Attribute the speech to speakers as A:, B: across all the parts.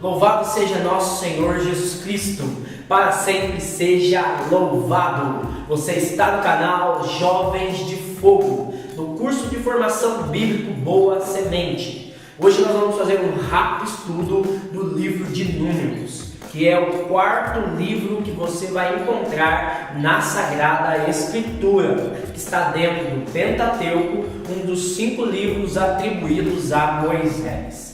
A: Louvado seja nosso Senhor Jesus Cristo, para sempre seja louvado. Você está no canal Jovens de Fogo, no curso de formação bíblico Boa Semente. Hoje nós vamos fazer um rápido estudo do livro de Números, que é o quarto livro que você vai encontrar na Sagrada Escritura, que está dentro do Pentateuco, um dos 5 livros atribuídos a Moisés.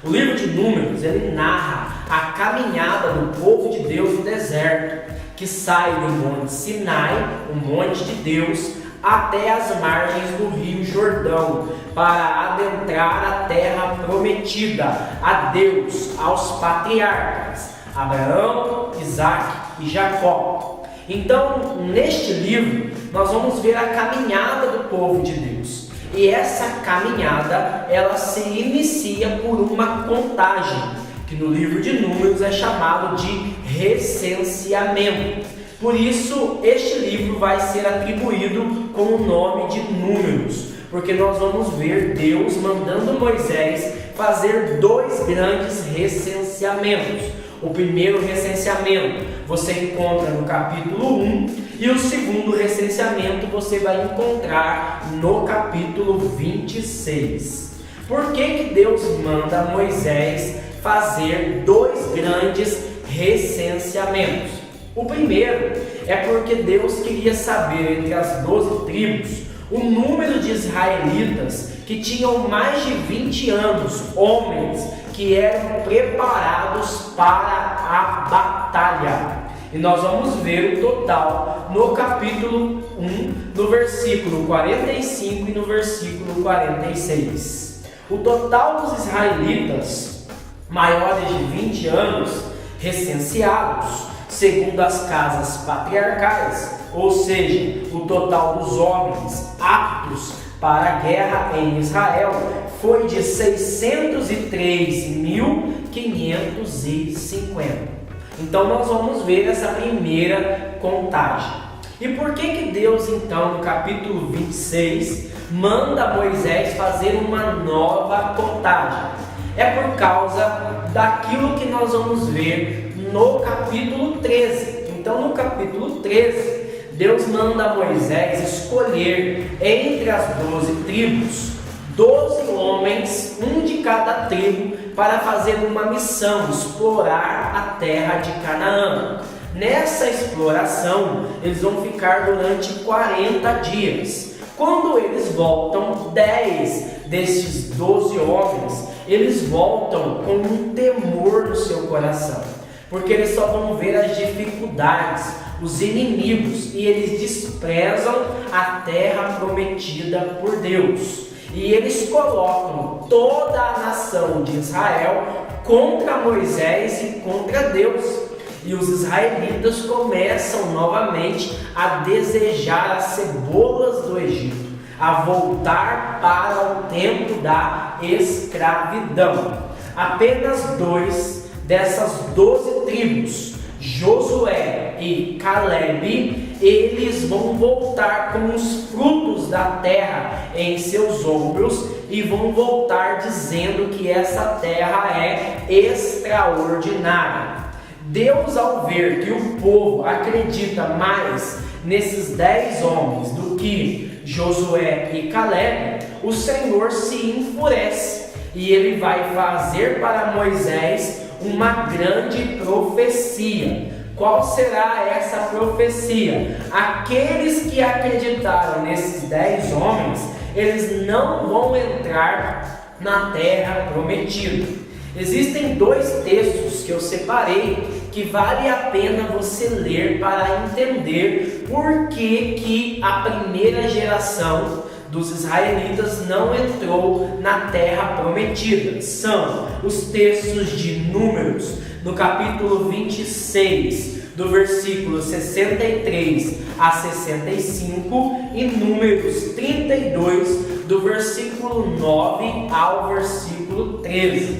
A: O livro de Números, ele narra a caminhada do povo de Deus no deserto, que sai do Monte Sinai, o monte de Deus, até as margens do Rio Jordão, para adentrar a terra prometida a Deus, aos patriarcas, Abraão, Isaac e Jacó. Então, neste livro, nós vamos ver a caminhada do povo de Deus. E essa caminhada, ela se inicia por uma contagem, que no livro de Números é chamado de recenseamento. Por isso, este livro vai ser atribuído com o nome de Números, porque nós vamos ver Deus mandando Moisés fazer 2 grandes recenseamentos. O primeiro recenseamento você encontra no capítulo 1 e o segundo recenseamento você vai encontrar no capítulo 26. Por que Deus manda Moisés fazer 2 grandes recenseamentos? O primeiro é porque Deus queria saber entre as 12 tribos o número de israelitas que tinham mais de 20 anos, homens que eram preparados para a batalha. E nós vamos ver o total no capítulo 1, no versículo 45 e no versículo 46. O total dos israelitas maiores de 20 anos recenseados, segundo as casas patriarcais, ou seja, o total dos homens aptos para a guerra em Israel, foi de 603.550. Então nós vamos ver essa primeira contagem. E por que Deus então no capítulo 26 manda Moisés fazer uma nova contagem? É por causa daquilo que nós vamos ver no capítulo 13. Então no capítulo 13, Deus manda Moisés escolher entre as 12 tribos 12 homens, um de cada tribo, para fazer uma missão, explorar a terra de Canaã. Nessa exploração, eles vão ficar durante 40 dias. Quando eles voltam, 10 destes 12 homens, eles voltam com um temor no seu coração, porque eles só vão ver as dificuldades, os inimigos, e eles desprezam a terra prometida por Deus. E eles colocam toda a nação de Israel contra Moisés e contra Deus. E os israelitas começam novamente a desejar as cebolas do Egito, a voltar para o tempo da escravidão. Apenas 2 dessas 12 tribos, Josué e Calebe, eles vão voltar com os frutos da terra em seus ombros e vão voltar dizendo que essa terra é extraordinária. Deus, ao ver que o povo acredita mais nesses 10 homens do que Josué e Calebe, o Senhor se enfurece e ele vai fazer para Moisés uma grande profecia. Qual será essa profecia? Aqueles que acreditaram nesses 10 homens, eles não vão entrar na terra prometida. Existem 2 textos que eu separei que vale a pena você ler para entender por que a primeira geração dos israelitas não entrou na terra prometida. São os textos de Números, no capítulo 26, do versículo 63 a 65, e Números 32, do versículo 9 ao versículo capítulo 13.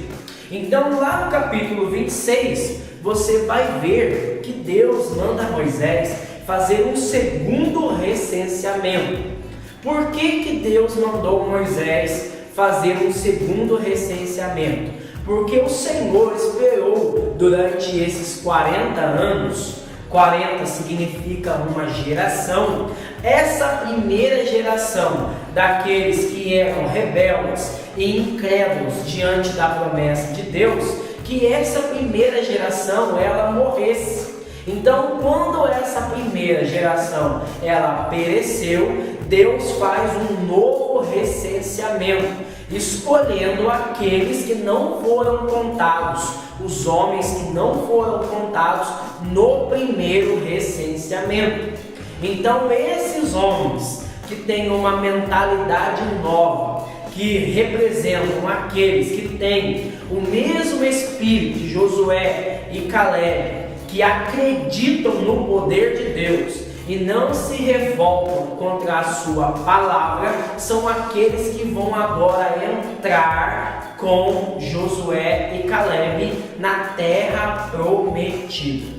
A: Então, lá no capítulo 26, você vai ver que Deus manda Moisés fazer um segundo recenseamento. Por que Deus mandou Moisés fazer um segundo recenseamento? Porque o Senhor esperou durante esses 40 anos, 40 significa uma geração, essa primeira geração daqueles que eram rebeldes e incrédulos diante da promessa de Deus, que essa primeira geração ela morresse. Então, quando essa primeira geração ela pereceu, Deus faz um novo recenseamento, escolhendo aqueles que não foram contados, os homens que não foram contados no primeiro recenseamento. Então, esses homens que têm uma mentalidade nova, que representam aqueles que têm o mesmo espírito de Josué e Caleb, que acreditam no poder de Deus e não se revoltam contra a sua palavra, são aqueles que vão agora entrar com Josué e Caleb na terra prometida.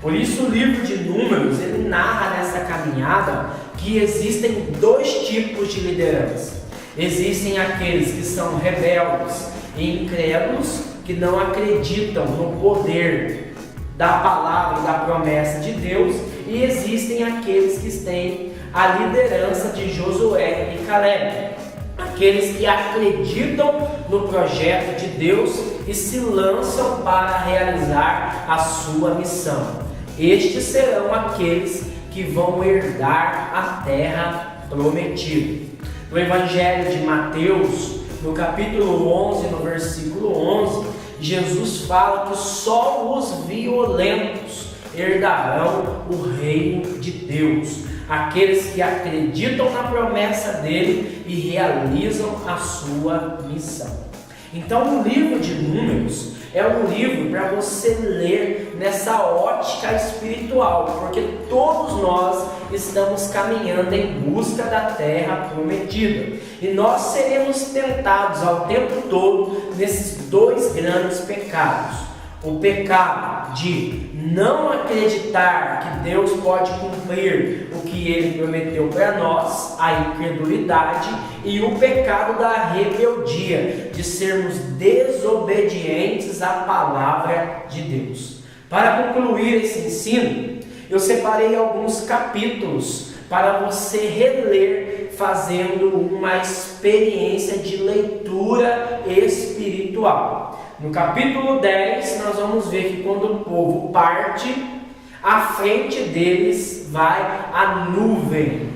A: Por isso o livro de Números, ele narra nessa caminhada que existem dois tipos de liderança. Existem aqueles que são rebeldes e incrédulos, que não acreditam no poder da palavra e da promessa de Deus, e existem aqueles que têm a liderança de Josué e Caleb, aqueles que acreditam no projeto de Deus e se lançam para realizar a sua missão. Estes serão aqueles que vão herdar a terra prometida. No Evangelho de Mateus, no capítulo 11, no versículo 11, Jesus fala que só os violentos herdarão o reino de Deus, aqueles que acreditam na promessa dele e realizam a sua missão. Então, o livro de Números é um livro para você ler nessa ótica espiritual, porque todos nós estamos caminhando em busca da terra prometida, e nós seremos tentados ao tempo todo nesses dois grandes pecados: o pecado de não acreditar que Deus pode cumprir o que Ele prometeu para nós, a incredulidade, e o pecado da rebeldia, de sermos desobedientes à palavra de Deus. Para concluir esse ensino, eu separei alguns capítulos para você reler, fazendo uma experiência de leitura espiritual. No capítulo 10, nós vamos ver que quando o povo parte, à frente deles vai a nuvem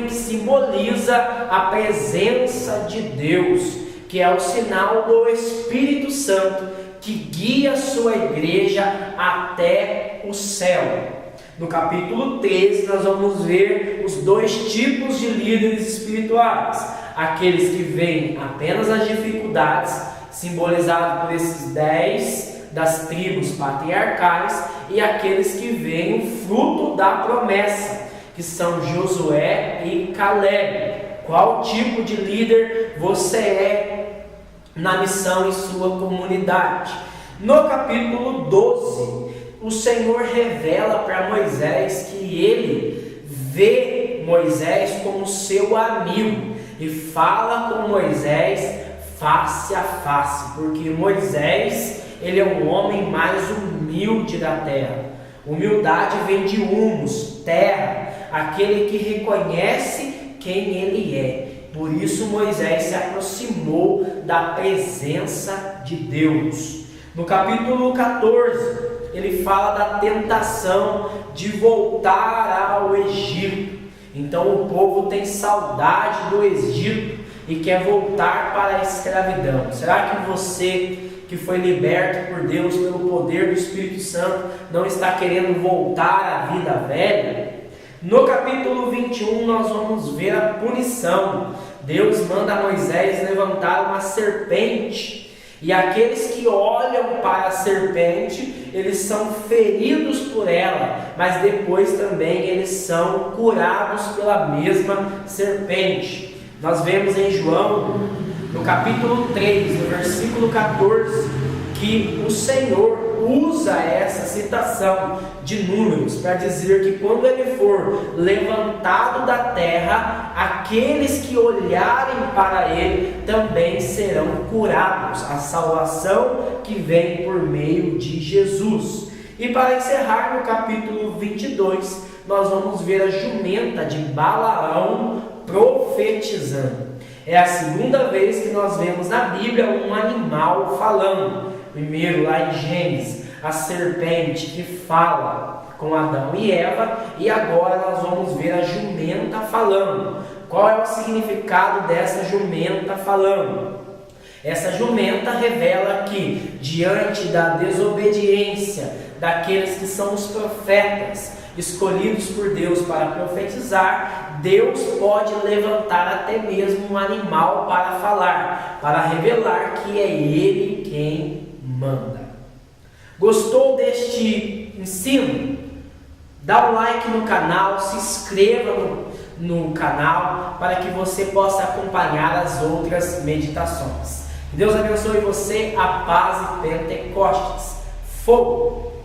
A: que simboliza a presença de Deus, que é o sinal do Espírito Santo, que guia a sua igreja até o céu. No capítulo 13, nós vamos ver os dois tipos de líderes espirituais: aqueles que veem apenas as dificuldades, simbolizado por esses 10 das tribos patriarcais, e aqueles que veem o fruto da promessa, que são Josué e Caleb. Qual tipo de líder você é na missão em sua comunidade? No capítulo 12, o Senhor revela para Moisés que ele vê Moisés como seu amigo e fala com Moisés face a face, porque Moisés, ele é o homem mais humilde da terra. Humildade vem de humus, terra, aquele que reconhece quem ele é. Por isso Moisés se aproximou da presença de Deus. No capítulo 14, ele fala da tentação de voltar ao Egito. Então o povo tem saudade do Egito e quer voltar para a escravidão. Será que você, que foi liberto por Deus pelo poder do Espírito Santo, não está querendo voltar à vida velha? No capítulo 21 nós vamos ver a punição. Deus manda Moisés levantar uma serpente, e aqueles que olham para a serpente, eles são feridos por ela, mas depois também eles são curados pela mesma serpente. Nós vemos em João, no capítulo 3, no versículo 14, que o Senhor usa essa citação de Números para dizer que quando ele for levantado da terra, aqueles que olharem para ele também serão curados. A salvação que vem por meio de Jesus. E para encerrar, no capítulo 22, nós vamos ver a jumenta de Balaão profetizando. É a segunda vez que nós vemos na Bíblia um animal falando. Primeiro, lá em Gênesis, a serpente que fala com Adão e Eva, e agora nós vamos ver a jumenta falando. Qual é o significado dessa jumenta falando? Essa jumenta revela que, diante da desobediência daqueles que são os profetas, escolhidos por Deus para profetizar, Deus pode levantar até mesmo um animal para falar, para revelar que é Ele quem manda. Gostou deste ensino? Dá um like no canal, se inscreva no canal para que você possa acompanhar as outras meditações. Que Deus abençoe você, a paz e Pentecostes. Fogo!